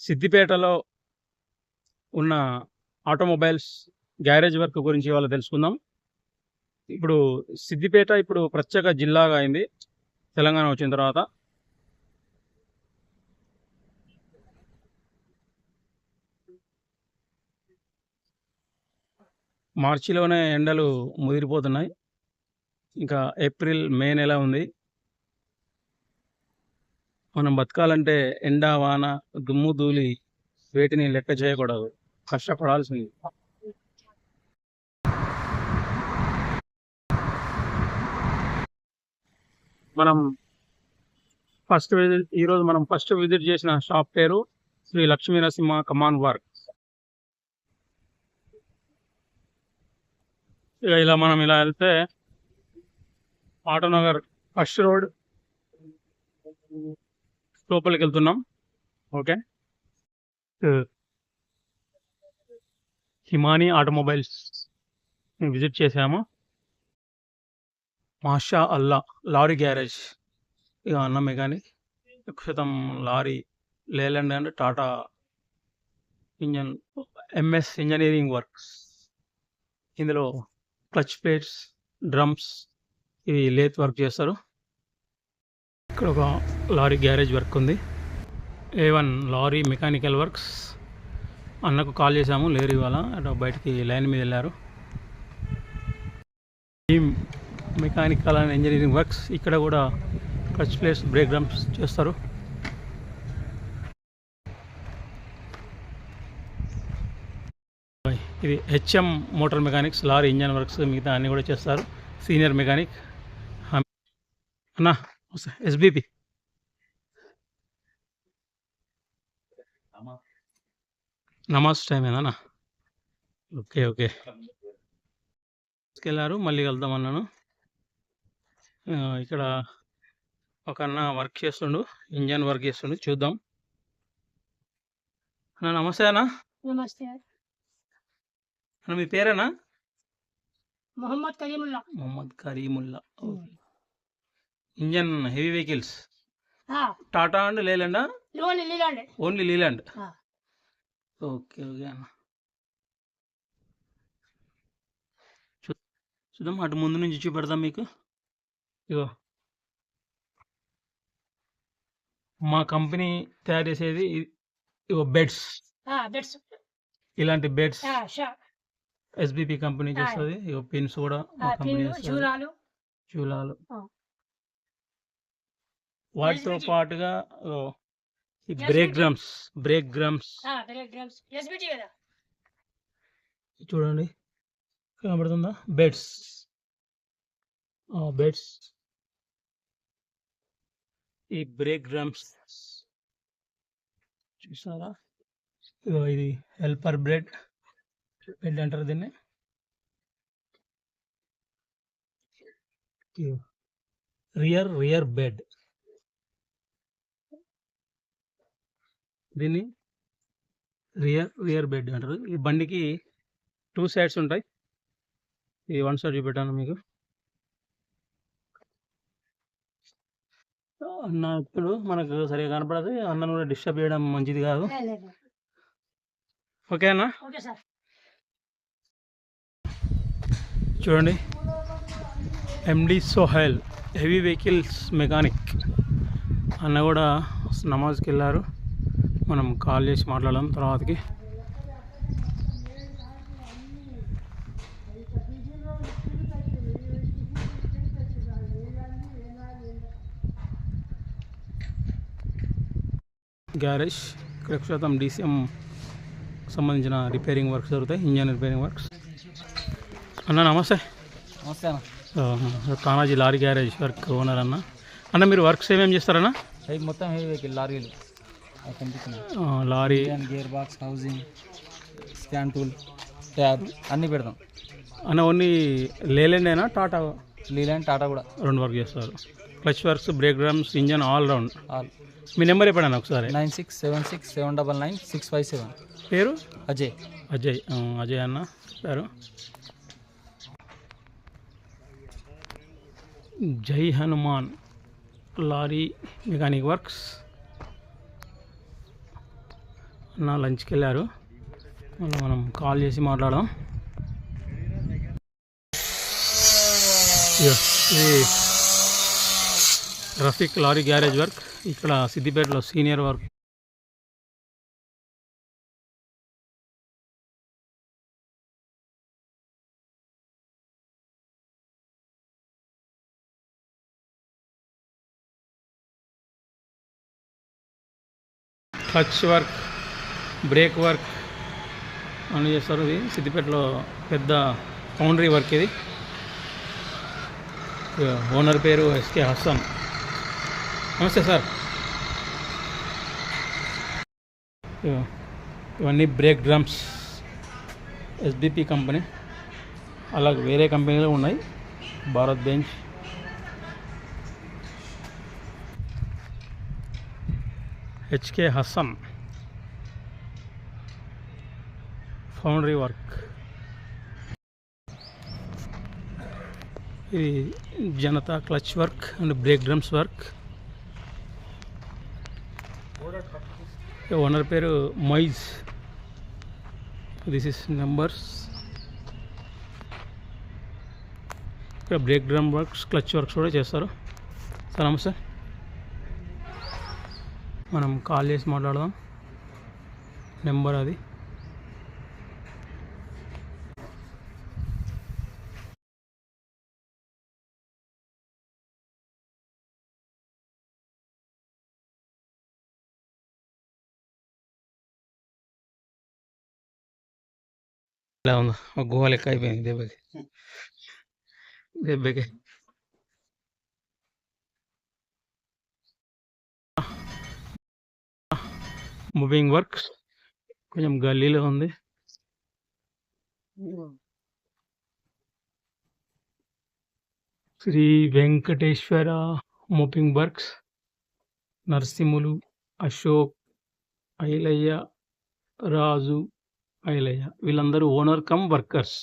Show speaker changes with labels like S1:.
S1: సిద్దిపేటలో ఉన్న automobiles garage work గురించి ఇవాళ తెలుసుకుందాం. ఇప్పుడు సిద్దిపేట ప్రత్యేక జిల్లాగా అయింది తెలంగాణ వచ్చిన తర్వాత. మార్చిలోనే ఎండలు ముదిరిపోతున్నాయి. ఇంకా ఏప్రిల్ మే నెల ఉంది. మనం బతకాలంటే ఎండ వాన దుమ్ము ధూళి వేటిని లెక్క చేయకూడదు, కష్టపడాల్సింది. మనం ఈరోజు మనం ఫస్ట్ విజిట్ చేసిన షాప్ పేరు శ్రీ లక్ష్మీ నరసింహ కమాన్ వర్క్. ఇలా మనం ఇలా వెళ్తే ఆటోనగర్ ఫస్ట్ రోడ్ లోపలికి వెళ్తున్నాం. ఓకే, హిమాని ఆటోమొబైల్స్ విజిట్ చేసాము. మాషా అల్లా లారీ గ్యారేజ్. ఇక అన్న మెకానిక్ శాతం lorry Leyland and Tata engine MS engineering works. ఇందులో క్లచ్ ప్లేట్స్, డ్రమ్స్ ఇవి లేత్ వర్క్ చేస్తారు. ఇక్కడ ఒక లారీ గ్యారేజ్ వర్క్ ఉంది. A1 lorry mechanical works. అన్నకు కాల్ చేసాము, లేరు ఇవాళ, అటు బయటికి లైన్ మీద వెళ్ళారు. Team mechanical and engineering works. ఇక్కడ కూడా క్లచ్ ప్లేట్స్, బ్రేక్ డ్రమ్స్ చేస్తారు. ఇది HM motor mechanics, lorry engine works, మిగతా అన్నీ కూడా చేస్తారు. సీనియర్ మెకానిక్ అన్న ఎస్బిపి. నమాజ్ టైం ఏదన్నా? ఓకే ఓకే, తీసుకెళ్ళారు, మళ్ళీ వెళ్దాం అన్నాను. ఇక్కడ ఒక అన్న వర్క్ చేస్తుండు, ఇంజన్ వర్క్ చేస్తుండు, చూద్దాం. అన్న నమస్తే అన్న.
S2: నమస్తే
S1: అన్న మీ పేరేనా?
S2: Mohammed Karimulla.
S1: Mohammed Karimulla. Engine heavy vehicles Tata and లేలాండా? Only Leyland. ఓకే ఓకే అన్న, చూద్దాం. అటు ముందు నుంచి చూపెడతాం మీకు. ఇగో మా కంపెనీ తయారు చేసేది ఇగో బెడ్స్. ఇలాంటి బెడ్స్ ఎస్బిపి కంపెనీ చేస్తుంది. ఇగో పిన్స్ కూడా మా కంపెనీ చేస్తుంది. చూలాలు. వాటితో పాటుగా ఈ బ్రేక్ డ్రమ్స్ చూడండి, కనబడుతుందా? బెడ్స్ ఈ బ్రేక్ డ్రమ్స్ చూసారా? ఇది హెల్పర్ బెడ్ అంటారు దీన్ని. రియర్ బెడ్, దీన్ని రియర్ బెడ్ అంటారు. ఈ బండికి 2 సైడ్స్ ఉంటాయి. ఈ 1 సైడ్ చూపెట్టాను మీకు. అన్న ఇప్పుడు మనకు సరిగా కనపడదు, అన్నను కూడా డిస్టర్బ్ చేయడం మంచిది కాదు. ఓకే అన్న, చూడండి, ఎండి సోహెల్ హెవీ వెహికల్స్ మెకానిక్. అన్న కూడా నమాజ్కి వెళ్ళారు, మనం కాల్ చేసి మాట్లాడదాం తర్వాతకి. గ్యారేజ్ ఇక్కడ శాతం DCM సంబంధించిన రిపేరింగ్ వర్క్స్ జరుగుతాయి, ఇంజన్ రిపేరింగ్ వర్క్స్. అన్న నమస్తే.
S3: నమస్తే అన్న.
S1: Kanaji lorry garage work owner అన్న. అన్న మీరు వర్క్స్ ఏమేమి చేస్తారన్న?
S3: మొత్తం హెవీ వెహికల్ లారీలు,
S1: lorry,
S3: gear box, housing, scan tool, tab అన్నీ పెడతాం
S1: అన్న. ఓన్లీ లేలాండేనా? టాటా?
S3: లీలాండ్, టాటా కూడా
S1: 2 వర్క్ చేస్తారు. Clutch works, brake drums, engine all round. మీ నెంబర్ చెప్పండి ఒకసారి.
S3: 9676799657.
S1: పేరు?
S3: అజయ్.
S1: అజయ్ అన్న పేరు. జై హనుమాన్ లారీ మెకానిక్ వర్క్స్. అన్న లంచ్కి వెళ్ళారు. మళ్ళీ మనం కాల్ చేసి మాట్లాడదాం. ఇది రఫీక్ లారీ గ్యారేజ్ వర్క్, ఇక్కడ సిద్దిపేటలో senior work. Clutch work, break work అని చేస్తారు. ఇది సిద్దిపేటలో పెద్ద ఫౌండరీ వర్క్. ఇది ఓనర్ పేరు ఎస్కే హసన్. నమస్తే సార్. ఇవన్నీ బ్రేక్ డ్రమ్స్, ఎస్బిపి కంపెనీ. అలాగే వేరే కంపెనీలు ఉన్నాయి, Bharat Benz. H K Hasan foundry work. ఇది Janata clutch work and brake drums work. Owner పేరు మొయిజ్. This is numbers. ఇక్కడ brake drum works, clutch works కూడా చేస్తారు. సార్ నమస్తే. మనం కాల్ చేసి మాట్లాడదాం. నెంబర్ అది. ఇలా ఉందా, ఒక గుహ లెక్క అయిపోయింది దెబ్బకి. మూవింగ్ వర్క్స్, కొంచెం గల్లీలో ఉంది. Shri Venkateshwara moving works. నరసింహులు, అశోక్, ఐలయ్య, రాజు, ఐలయ్య వీళ్ళందరూ ఓనర్ కమ్ వర్కర్స్.